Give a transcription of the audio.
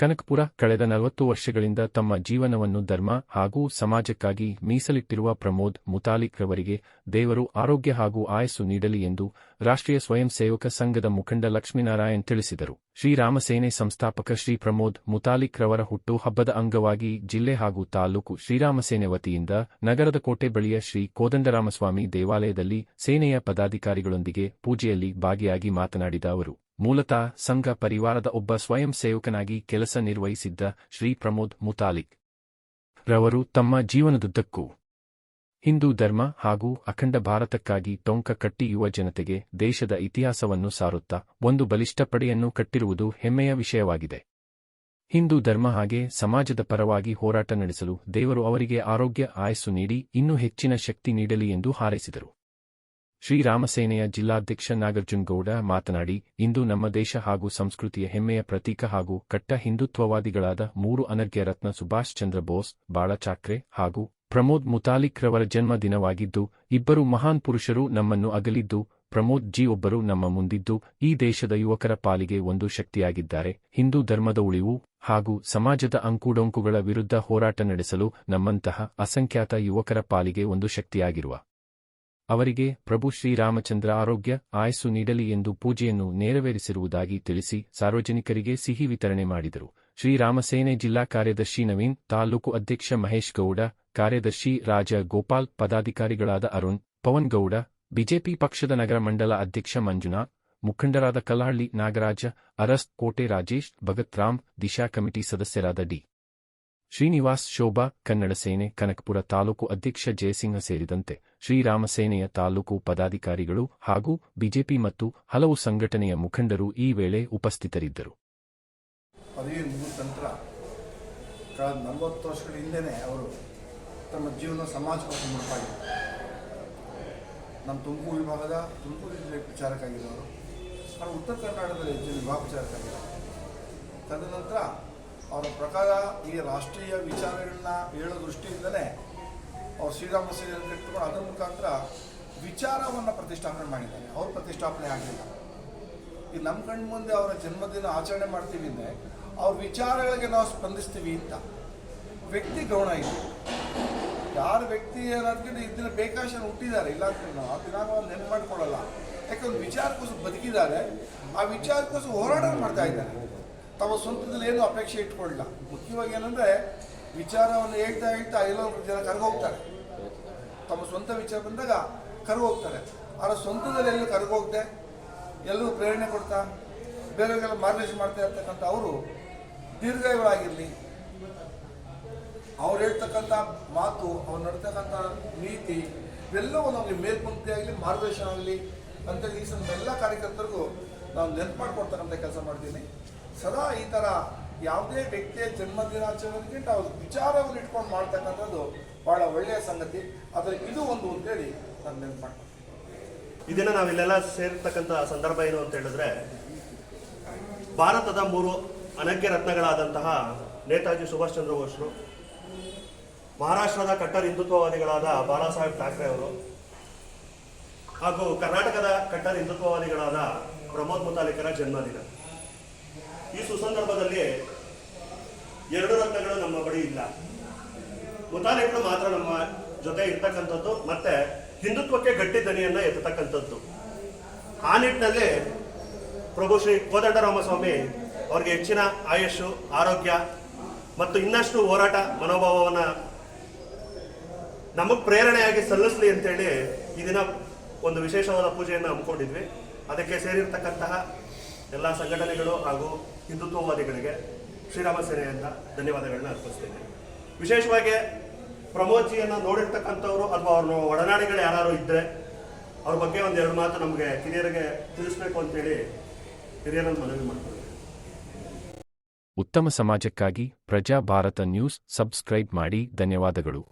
ಕನಕಪುರ ಕಳೆದ 40 ವರ್ಷಗಳಿಂದ ತಮ್ಮ ಜೀವನವನ್ನು ಧರ್ಮ ಹಾಗೂ ಸಮಾಜಕ್ಕಾಗಿ ಮೀಸಲಿಟ್ಟಿರುವ ಪ್ರಮೋದ್ ಮುತಾಲಿಕ್ ರವರಿಗೆ ದೇವರು ಆರೋಗ್ಯ ಹಾಗೂ ಆಯಸ್ಸು ನೀಡಲಿ ಎಂದು ರಾಷ್ಟ್ರೀಯ ಸ್ವಯಂ ಸೇವಕ ಸಂಘದ ಮುಖಂಡ ಲಕ್ಷ್ಮೀನಾರಾಯಣ್ ತಿಳಿಸಿದರು. ಶ್ರೀರಾಮಸೇನೆ ಸಂಸ್ಥಾಪಕ ಶ್ರೀ ಪ್ರಮೋದ್ ಮುತಾಲಿಕ್ ರವರ ಹುಟ್ಟು ಹಬ್ಬದ ಅಂಗವಾಗಿ ಜಿಲ್ಲೆ ಹಾಗೂ ತಾಲೂಕು ಶ್ರೀರಾಮಸೇನೆ ವತಿಯಿಂದ ನಗರದ ಕೋಟೆ ಬಳಿಯ ಶ್ರೀ ಕೋದಂಡರಾಮಸ್ವಾಮಿ ದೇವಾಲಯದಲ್ಲಿ ಸೇನೆಯ ಪದಾಧಿಕಾರಿಗಳೊಂದಿಗೆ ಪೂಜೆಯಲ್ಲಿ ಭಾಗಿಯಾಗಿ ಮಾತನಾಡಿದ ಅವರು, ಮೂಲತಃ ಸಂಘ ಪರಿವಾರದ ಒಬ್ಬ ಸ್ವಯಂ ಸೇವಕನಾಗಿ ಕೆಲಸ ನಿರ್ವಹಿಸಿದ್ದ ಶ್ರೀ ಪ್ರಮೋದ್ ಮುತಾಲಿಕ್ ರವರು ತಮ್ಮ ಜೀವನದುದ್ದಕ್ಕೂ ಹಿಂದೂ ಧರ್ಮ ಹಾಗೂ ಅಖಂಡ ಭಾರತಕ್ಕಾಗಿ ಟೊಂಕ ಕಟ್ಟಿ ಯುವ ಜನತೆಗೆ ದೇಶದ ಇತಿಹಾಸವನ್ನು ಸಾರುತ್ತಾ ಒಂದು ಬಲಿಷ್ಠ ಪಡೆಯನ್ನು ಕಟ್ಟಿರುವುದು ಹೆಮ್ಮೆಯ ವಿಷಯವಾಗಿದೆ. ಹಿಂದೂ ಧರ್ಮ ಹಾಗೆ ಸಮಾಜದ ಪರವಾಗಿ ಹೋರಾಟ ನಡೆಸಲು ದೇವರು ಅವರಿಗೆ ಆರೋಗ್ಯ ಆಯಸ್ಸು ನೀಡಿ ಇನ್ನೂ ಹೆಚ್ಚಿನ ಶಕ್ತಿ ನೀಡಲಿ ಎಂದು ಹಾರೈಸಿದರು. ಶ್ರೀರಾಮಸೇನೆಯ ಜಿಲ್ಲಾಧ್ಯಕ್ಷ ನಾಗಾರ್ಜುನಗೌಡ ಮಾತನಾಡಿ, ಇಂದು ನಮ್ಮ ದೇಶ ಹಾಗೂ ಸಂಸ್ಕೃತಿಯ ಹೆಮ್ಮೆಯ ಪ್ರತೀಕ ಹಾಗೂ ಕಟ್ಟ ಹಿಂದುತ್ವವಾದಿಗಳಾದ 3 ಅನರ್ಘ್ಯ ರತ್ನ ಸುಭಾಷ್ ಚಂದ್ರ ಬೋಸ್, ಬಾಳ ಠಾಕ್ರೆ ಹಾಗೂ ಪ್ರಮೋದ್ ಮುತಾಲಿಕ್ ರವರ ಜನ್ಮ ದಿನವಾಗಿದ್ದು, ಇಬ್ಬರು ಮಹಾನ್ ಪುರುಷರು ನಮ್ಮನ್ನು ಅಗಲಿದ್ದು, ಪ್ರಮೋದ್ ಜಿ ಒಬ್ಬರು ನಮ್ಮ ಮುಂದಿದ್ದು ಈ ದೇಶದ ಯುವಕರ ಪಾಲಿಗೆ ಒಂದು ಶಕ್ತಿಯಾಗಿದ್ದಾರೆ. ಹಿಂದೂ ಧರ್ಮದ ಉಳಿವು ಹಾಗೂ ಸಮಾಜದ ಅಂಕುಡೊಂಕುಗಳ ವಿರುದ್ಧ ಹೋರಾಟ ನಡೆಸಲು ನಮ್ಮಂತಹ ಅಸಂಖ್ಯಾತ ಯುವಕರ ಪಾಲಿಗೆ ಒಂದು ಶಕ್ತಿಯಾಗಿರುವ ಅವರಿಗೆ ಪ್ರಭು ಶ್ರೀರಾಮಚಂದ್ರ ಆರೋಗ್ಯ ಆಯಸ್ಸು ನೀಡಲಿ ಎಂದು ಪೂಜೆಯನ್ನು ನೆರವೇರಿಸಿರುವುದಾಗಿ ತಿಳಿಸಿ ಸಾರ್ವಜನಿಕರಿಗೆ ಸಿಹಿ ವಿತರಣೆ ಮಾಡಿದರು. ಶ್ರೀರಾಮಸೇನೆ ಜಿಲ್ಲಾ ಕಾರ್ಯದರ್ಶಿ ನವೀನ್, ತಾಲೂಕು ಅಧ್ಯಕ್ಷ ಮಹೇಶ್ ಗೌಡ, ಕಾರ್ಯದರ್ಶಿ ರಾಜ ಗೋಪಾಲ್, ಪದಾಧಿಕಾರಿಗಳಾದ ಅರುಣ್, ಪವನ್ ಗೌಡ, ಬಿಜೆಪಿ ಪಕ್ಷದ ನಗರ ಮಂಡಲ ಅಧ್ಯಕ್ಷ ಮಂಜುನಾಥ್, ಮುಖಂಡರಾದ ಕಲ್ಲಹಳ್ಳಿ ನಾಗರಾಜ, ಅರಸ್, ಕೋಟೆ ರಾಜೇಶ್, ಭಗತ್ ರಾಮ್, ದಿಶಾ ಕಮಿಟಿ ಸದಸ್ಯರಾದ ಡಿ. ಶ್ರೀನಿವಾಸ್, ಶೋಭಾ, ಕನ್ನಡ ಸೇನೆ ಕನಕಪುರ ತಾಲೂಕು ಅಧ್ಯಕ್ಷ ಜಯಸಿಂಹ ಸೇರಿದಂತೆ ಶ್ರೀರಾಮಸೇನೆಯ ತಾಲೂಕು ಪದಾಧಿಕಾರಿಗಳು ಹಾಗೂ ಬಿಜೆಪಿ ಮತ್ತು ಹಲವು ಸಂಘಟನೆಯ ಮುಖಂಡರು ಈ ವೇಳೆ ಉಪಸ್ಥಿತರಿದ್ದರು. ಪದವಿ ಮುಗಿದ ನಂತರ ಕಳೆದ 40 ವರ್ಷಗಳ ಹಿಂದೆಯೇ ಅವರು ತಮ್ಮ ಜೀವನ ಸಮಾಜಕ್ಕೋಸ್ಕರ ಮುಡುಪಾಗಿದ್ದರು. ನಮ್ಮ ತುಮಕೂರು ವಿಭಾಗದ ತುಮಕೂರು ಜಿಲ್ಲೆ ಪ್ರಚಾರಕ್ಕಾಗಿದ್ದವರು, ಅವರು ಉತ್ತರ ಕರ್ನಾಟಕದಲ್ಲಿ ಹೆಚ್ಚಿನ ವಿಭಾಗ ಪ್ರಚಾರಕ್ಕಾಗಿದ್ದರು. ತದನಂತರ ಅವರ ಪ್ರಕಾರ ಈ ರಾಷ್ಟ್ರೀಯ ವಿಚಾರಗಳನ್ನ ಹೇಳೋ ದೃಷ್ಟಿಯಿಂದಲೇ ಅವರು ಶ್ರೀರಾಮಸೇನೆಯನ್ನು ಕಟ್ಟಿಕೊಂಡು ಅದರ ಮುಖಾಂತರ ವಿಚಾರವನ್ನು ಪ್ರತಿಷ್ಠಾಪನೆ ಮಾಡಿದ್ದಾರೆ. ಅವರು ಪ್ರತಿಷ್ಠಾಪನೆ ಆಗಲಿಲ್ಲ. ಈಗ ನಮ್ಮ ಕಣ್ಣು ಮುಂದೆ ಅವರ ಜನ್ಮದಿನ ಆಚರಣೆ ಮಾಡ್ತೀವಿ ಅಂದರೆ ಅವ್ರ ವಿಚಾರಗಳಿಗೆ ನಾವು ಸ್ಪಂದಿಸ್ತೀವಿ ಅಂತ ವ್ಯಕ್ತಿ ಗೌಣ ಇದೆ. ಯಾರ ವ್ಯಕ್ತಿ ಏನಾದ್ರೂ ಇದನ್ನ ಬೇಕಾಶ ಹುಟ್ಟಿದ್ದಾರೆ, ಇಲ್ಲ ಅಂತ ನಾವು ಆ ದಿನ ನೆನಪು ಮಾಡ್ಕೊಳ್ಳಲ್ಲ. ಯಾಕಂದ್ರೆ ವಿಚಾರಕ್ಕೋಸ್ಕರ ಬದುಕಿದ್ದಾರೆ, ಆ ವಿಚಾರಕ್ಕೋಸ್ಕರ ಹೋರಾಟ ಮಾಡ್ತಾ ಇದ್ದಾರೆ. ತಮ್ಮ ಸ್ವಂತದಲ್ಲಿ ಏನು ಅಪೇಕ್ಷೆ ಇಟ್ಕೊಳ್ಳಿಲ್ಲ. ಮುಖ್ಯವಾಗಿ ಏನಂದರೆ ವಿಚಾರವನ್ನು ಹೇಳ್ತಾ ಎಲ್ಲೋ ಜನ ಕರಗೋಗ್ತಾರೆ. ತಮ್ಮ ಸ್ವಂತ ವಿಚಾರ ಬಂದಾಗ ಕರಗೋಗ್ತಾರೆ. ಅವರ ಸ್ವಂತದಲ್ಲಿ ಎಲ್ಲೂ ಕರಗೋಗದೆ ಎಲ್ಲರೂ ಪ್ರೇರಣೆ ಕೊಡ್ತಾ ಬೇರೆಯವರಿಗೆಲ್ಲ ಮಾರ್ಗದರ್ಶನ ಮಾಡ್ತಾ ಇರ್ತಕ್ಕಂಥ ಅವರು ದೀರ್ಘಾಯುಗಳಾಗಿರಲಿ. ಅವ್ರು ಹೇಳ್ತಕ್ಕಂಥ ಮಾತು, ಅವ್ರು ನಡ್ತಕ್ಕಂಥ ನೀತಿ ಇವೆಲ್ಲವೂ ನಮಗೆ ಮೇಲ್ಪಂಕ್ತಿ ಆಗಲಿ, ಮಾರ್ಗದರ್ಶನ ಆಗಲಿ ಅಂತೇಳಿ ಈ ಸಲ ಎಲ್ಲ ಕಾರ್ಯಕರ್ತರಿಗೂ ನಾವು ನೆನಪು ಮಾಡಿಕೊಡ್ತಕ್ಕಂಥ ಕೆಲಸ ಮಾಡ್ತೀನಿ. ಸದಾ ಈ ಥರ ಯಾವುದೇ ವ್ಯಕ್ತಿಯ ಜನ್ಮದಿನಾಚರಣೆಗಿಂತ ಅವ್ರ ವಿಚಾರವನ್ನು ಇಟ್ಕೊಂಡು ಮಾಡ್ತಕ್ಕಂಥದ್ದು ಭಾಳ ಒಳ್ಳೆಯ ಸಂಗತಿ. ಆದರೆ ಇದು ಒಂದು ಅಂತೇಳಿ ನಾನು ನೆನಪು ಮಾಡ್ತೀನಿ. ಇದನ್ನು ನಾವಿಲ್ಲೆಲ್ಲ ಸೇರ್ತಕ್ಕಂಥ ಸಂದರ್ಭ ಏನು ಅಂತ ಹೇಳಿದ್ರೆ, ಭಾರತದ 3 ಅನರ್ಘ್ಯ ರತ್ನಗಳಾದಂತಹ ನೇತಾಜಿ ಸುಭಾಷ್ ಚಂದ್ರ ಬೋಸ್ರು, ಮಹಾರಾಷ್ಟ್ರದ ಕಟ್ಟರ್ ಹಿಂದುತ್ವವಾದಿಗಳಾದ ಬಾಳಾ ಸಾಹೇಬ್ ಠಾಕ್ರೆ ಅವರು ಹಾಗೂ ಕರ್ನಾಟಕದ ಕಟ್ಟರ್ ಹಿಂದುತ್ವವಾದಿಗಳಾದ ಪ್ರಮೋದ್ ಮುತಾಲಿಕರ ಜನ್ಮದಿನ. ಈ ಸುಸಂದರ್ಭದಲ್ಲಿ 2 ರತ್ನಗಳು ನಮ್ಮ ಬಳಿ ಇಲ್ಲ. ಮುತಾಲಿಕರು ಮಾತ್ರ ನಮ್ಮ ಜೊತೆ ಇರ್ತಕ್ಕಂಥದ್ದು ಮತ್ತೆ ಹಿಂದುತ್ವಕ್ಕೆ ಗಟ್ಟಿ ದನಿಯನ್ನ ಎತ್ತತಕ್ಕಂಥದ್ದು. ಆ ನಿಟ್ಟಿನಲ್ಲಿ ಪ್ರಭು ಶ್ರೀ ಕೋದಂಡರಾಮಸ್ವಾಮಿ ಅವರಿಗೆ ಹೆಚ್ಚಿನ ಆಯುಷು, ಆರೋಗ್ಯ ಮತ್ತು ಇನ್ನಷ್ಟು ಹೋರಾಟ ಮನೋಭಾವವನ್ನು ನಮಗೆ ಪ್ರೇರಣೆಯಾಗಿ ಸಲ್ಲಿಸಲಿ ಅಂತೇಳಿ ಈ ದಿನ ಒಂದು ವಿಶೇಷವಾದ ಪೂಜೆಯನ್ನು ಹಮ್ಮಿಕೊಂಡಿದ್ವಿ. ಅದಕ್ಕೆ ಸೇರಿರ್ತಕ್ಕಂತಹ ಎಲ್ಲ ಸಂಘಟನೆಗಳು ಹಾಗೂ ಹಿಂದುತ್ವವಾದಿಗಳಿಗೆ ಶ್ರೀರಾಮಸೇನೆಯಿಂದ ಧನ್ಯವಾದಗಳನ್ನ ಅರ್ಪಿಸ್ತೇನೆ. ವಿಶೇಷವಾಗಿ ಪ್ರಮೋದ್ಜಿಯನ್ನು ನೋಡಿರ್ತಕ್ಕಂಥವ್ರು ಅಥವಾ ಅವ್ರ ಒಡನಾಡಿಗಳು ಯಾರು ಇದ್ದರೆ ಅವ್ರ ಬಗ್ಗೆ 1-2 ಮಾತು ನಮಗೆ ಹಿರಿಯರಿಗೆ ತಿಳಿಸ್ಬೇಕು ಅಂತೇಳಿ ಹಿರಿಯರನ್ನು ಮನವಿ ಮಾಡ್ತಾರೆ. ಉತ್ತಮ ಸಮಾಜಕ್ಕಾಗಿ ಪ್ರಜಾ ಭಾರತ ನ್ಯೂಸ್ ಸಬ್ಸ್ಕ್ರೈಬ್ ಮಾಡಿ. ಧನ್ಯವಾದಗಳು.